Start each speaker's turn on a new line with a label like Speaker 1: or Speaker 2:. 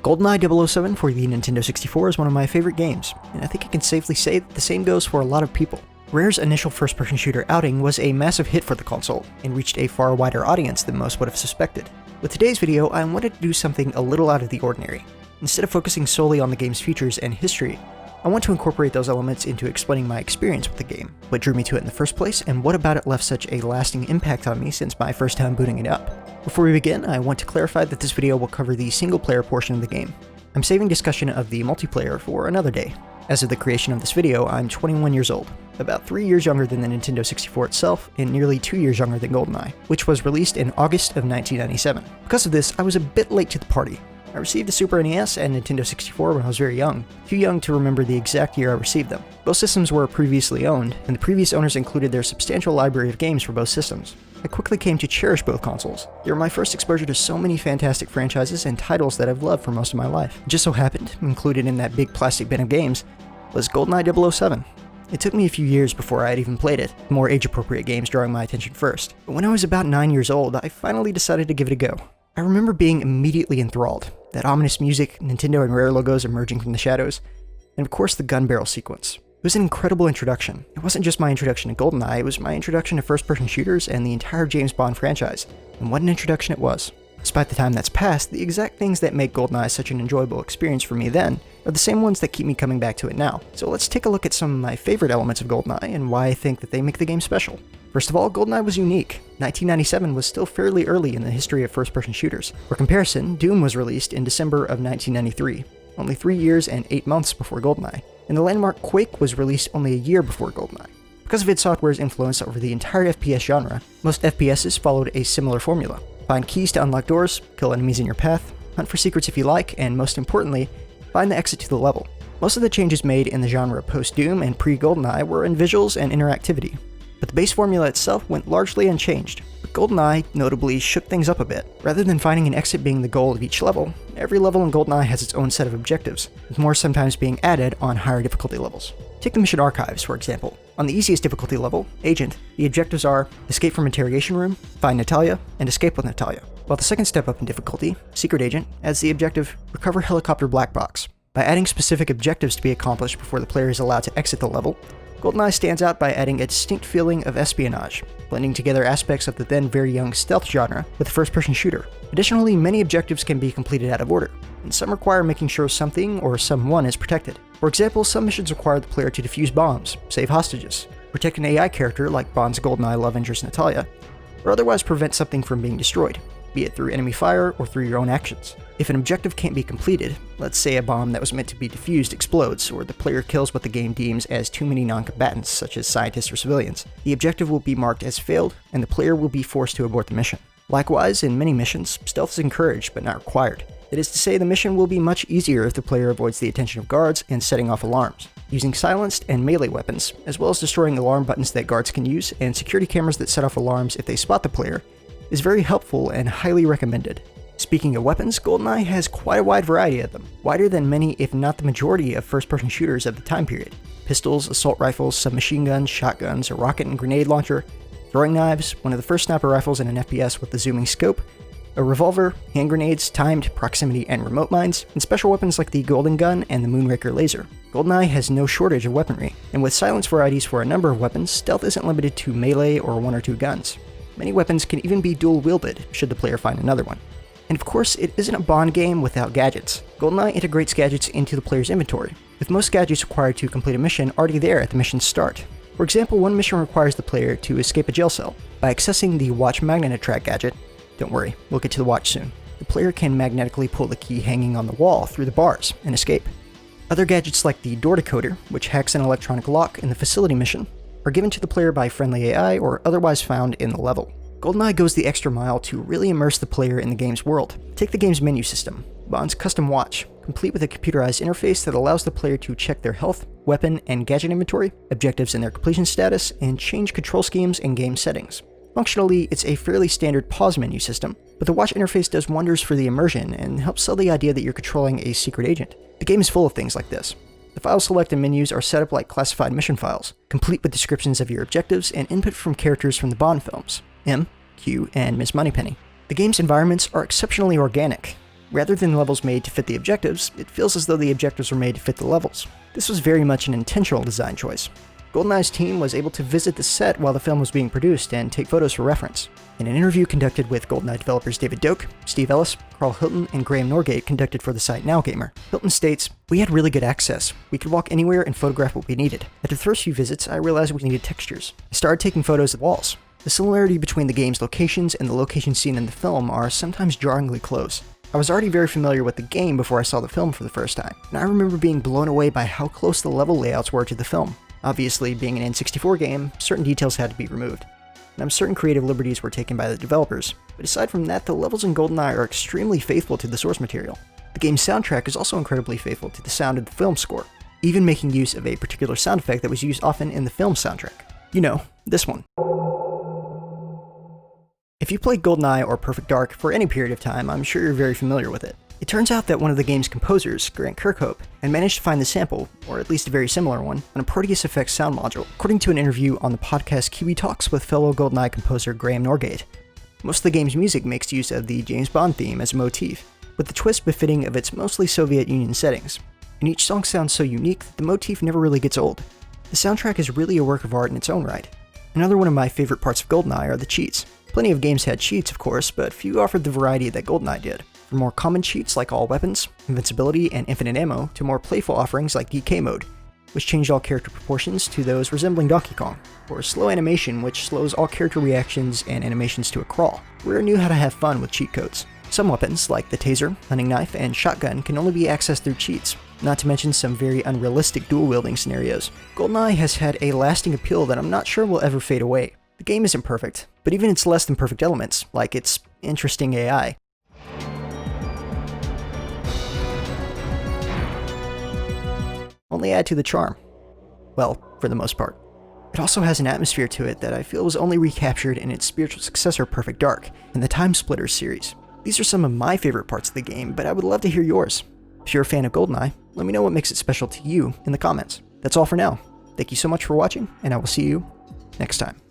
Speaker 1: GoldenEye 007 for the Nintendo 64 is one of my favorite games, and I think I can safely say that the same goes for a lot of people. Rare's initial first-person shooter outing was a massive hit for the console, and reached a far wider audience than most would have suspected. With today's video, I wanted to do something a little out of the ordinary. Instead of focusing solely on the game's features and history, I want to incorporate those elements into explaining my experience with the game, what drew me to it in the first place, and what about it left such a lasting impact on me since my first time booting it up. Before we begin, I want to clarify that this video will cover the single-player portion of the game. I'm saving discussion of the multiplayer for another day. As of the creation of this video, I'm 21 years old, about 3 years younger than the Nintendo 64 itself, and nearly 2 years younger than GoldenEye, which was released in August of 1997. Because of this, I was a bit late to the party. I received a Super NES and Nintendo 64 when I was very young, too young to remember the exact year I received them. Both systems were previously owned, and the previous owners included their substantial library of games for both systems. I quickly came to cherish both consoles. They were my first exposure to so many fantastic franchises and titles that I've loved for most of my life. It just so happened, included in that big plastic bin of games, was GoldenEye 007. It took me a few years before I had even played it, more age-appropriate games drawing my attention first. But when I was about 9 years old, I finally decided to give it a go. I remember being immediately enthralled. That ominous music, Nintendo and Rare logos emerging from the shadows, and of course the gun barrel sequence. It was an incredible introduction. It wasn't just my introduction to GoldenEye, it was my introduction to first-person shooters and the entire James Bond franchise. And what an introduction it was. Despite the time that's passed, the exact things that make GoldenEye such an enjoyable experience for me then are the same ones that keep me coming back to it now. So let's take a look at some of my favorite elements of GoldenEye and why I think that they make the game special. First of all, GoldenEye was unique. 1997 was still fairly early in the history of first-person shooters. For comparison, Doom was released in December of 1993, only 3 years and 8 months before GoldenEye, and the landmark Quake was released only a year before GoldenEye. Because of id Software's influence over the entire FPS genre, most FPSs followed a similar formula. Find keys to unlock doors, kill enemies in your path, hunt for secrets if you like, and most importantly, find the exit to the level. Most of the changes made in the genre post-Doom and pre-GoldenEye were in visuals and interactivity, but the base formula itself went largely unchanged. But GoldenEye notably shook things up a bit. Rather than finding an exit being the goal of each level, every level in GoldenEye has its own set of objectives, with more sometimes being added on higher difficulty levels. Take the mission archives, for example. On the easiest difficulty level, Agent, the objectives are escape from interrogation room, find Natalia, and escape with Natalia. While the second step up in difficulty, Secret Agent, adds the objective recover helicopter black box. By adding specific objectives to be accomplished before the player is allowed to exit the level, GoldenEye stands out by adding a distinct feeling of espionage, blending together aspects of the then very young stealth genre with a first-person shooter. Additionally, many objectives can be completed out of order, and some require making sure something or someone is protected. For example, some missions require the player to defuse bombs, save hostages, protect an AI character like Bond's GoldenEye love interest Natalia, or otherwise prevent something from being destroyed, be it through enemy fire or through your own actions. If an objective can't be completed, let's say a bomb that was meant to be defused explodes, or the player kills what the game deems as too many non-combatants, such as scientists or civilians, the objective will be marked as failed, and the player will be forced to abort the mission. Likewise, in many missions, stealth is encouraged but not required. That is to say, the mission will be much easier if the player avoids the attention of guards and setting off alarms. Using silenced and melee weapons, as well as destroying alarm buttons that guards can use, and security cameras that set off alarms if they spot the player, is very helpful and highly recommended. Speaking of weapons, GoldenEye has quite a wide variety of them, wider than many if not the majority of first-person shooters of the time period. Pistols, assault rifles, submachine guns, shotguns, a rocket and grenade launcher, throwing knives, one of the first sniper rifles in an FPS with the zooming scope, a revolver, hand grenades, timed, proximity, and remote mines, and special weapons like the Golden Gun and the Moonraker laser. GoldenEye has no shortage of weaponry, and with silence varieties for a number of weapons, stealth isn't limited to melee or one or two guns. Many weapons can even be dual-wielded, should the player find another one. And of course, it isn't a Bond game without gadgets. GoldenEye integrates gadgets into the player's inventory, with most gadgets required to complete a mission already there at the mission's start. For example, one mission requires the player to escape a jail cell. By accessing the Watch Magnet Attract gadget, don't worry, we'll get to the watch soon, the player can magnetically pull the key hanging on the wall through the bars and escape. Other gadgets like the Door Decoder, which hacks an electronic lock in the facility mission, are given to the player by friendly AI or otherwise found in the level. GoldenEye goes the extra mile to really immerse the player in the game's world. Take the game's menu system, Bond's custom watch, complete with a computerized interface that allows the player to check their health, weapon, and gadget inventory, objectives and their completion status, and change control schemes and game settings. Functionally, it's a fairly standard pause menu system, but the watch interface does wonders for the immersion and helps sell the idea that you're controlling a secret agent. The game is full of things like this. The file select and menus are set up like classified mission files, complete with descriptions of your objectives and input from characters from the Bond films, M, Q, and Miss Moneypenny. The game's environments are exceptionally organic. Rather than levels made to fit the objectives, it feels as though the objectives were made to fit the levels. This was very much an intentional design choice. GoldenEye's team was able to visit the set while the film was being produced and take photos for reference. In an interview conducted with GoldenEye developers David Doak, Steve Ellis, Carl Hilton, and Graham Norgate conducted for the site NowGamer, Hilton states, "We had really good access. We could walk anywhere and photograph what we needed. After the first few visits, I realized we needed textures. I started taking photos of the walls. The similarity between the game's locations and the locations seen in the film are sometimes jarringly close. I was already very familiar with the game before I saw the film for the first time, and I remember being blown away by how close the level layouts were to the film. Obviously, being an N64 game, certain details had to be removed, and certain creative liberties were taken by the developers, but aside from that, the levels in GoldenEye are extremely faithful to the source material. The game's soundtrack is also incredibly faithful to the sound of the film score, even making use of a particular sound effect that was used often in the film soundtrack. You know, this one. If you played GoldenEye or Perfect Dark for any period of time, I'm sure you're very familiar with it. It turns out that one of the game's composers, Grant Kirkhope, had managed to find the sample, or at least a very similar one, on a Proteus Effects sound module, according to an interview on the podcast Kiwi Talks with fellow GoldenEye composer Graham Norgate. Most of the game's music makes use of the James Bond theme as a motif, with the twist befitting of its mostly Soviet Union settings, and each song sounds so unique that the motif never really gets old. The soundtrack is really a work of art in its own right. Another one of my favorite parts of GoldenEye are the cheats. Plenty of games had cheats, of course, but few offered the variety that GoldenEye did. From more common cheats like all weapons, invincibility, and infinite ammo, to more playful offerings like DK mode, which changed all character proportions to those resembling Donkey Kong, or slow animation, which slows all character reactions and animations to a crawl. Rare knew how to have fun with cheat codes. Some weapons, like the taser, hunting knife, and shotgun, can only be accessed through cheats, not to mention some very unrealistic dual-wielding scenarios. GoldenEye has had a lasting appeal that I'm not sure will ever fade away. The game isn't perfect, but even its less than perfect elements, like its interesting AI, only add to the charm. Well, for the most part. It also has an atmosphere to it that I feel was only recaptured in its spiritual successor Perfect Dark, and the Time Splitters series. These are some of my favorite parts of the game, but I would love to hear yours. If you're a fan of GoldenEye, let me know what makes it special to you in the comments. That's all for now. Thank you so much for watching, and I will see you next time.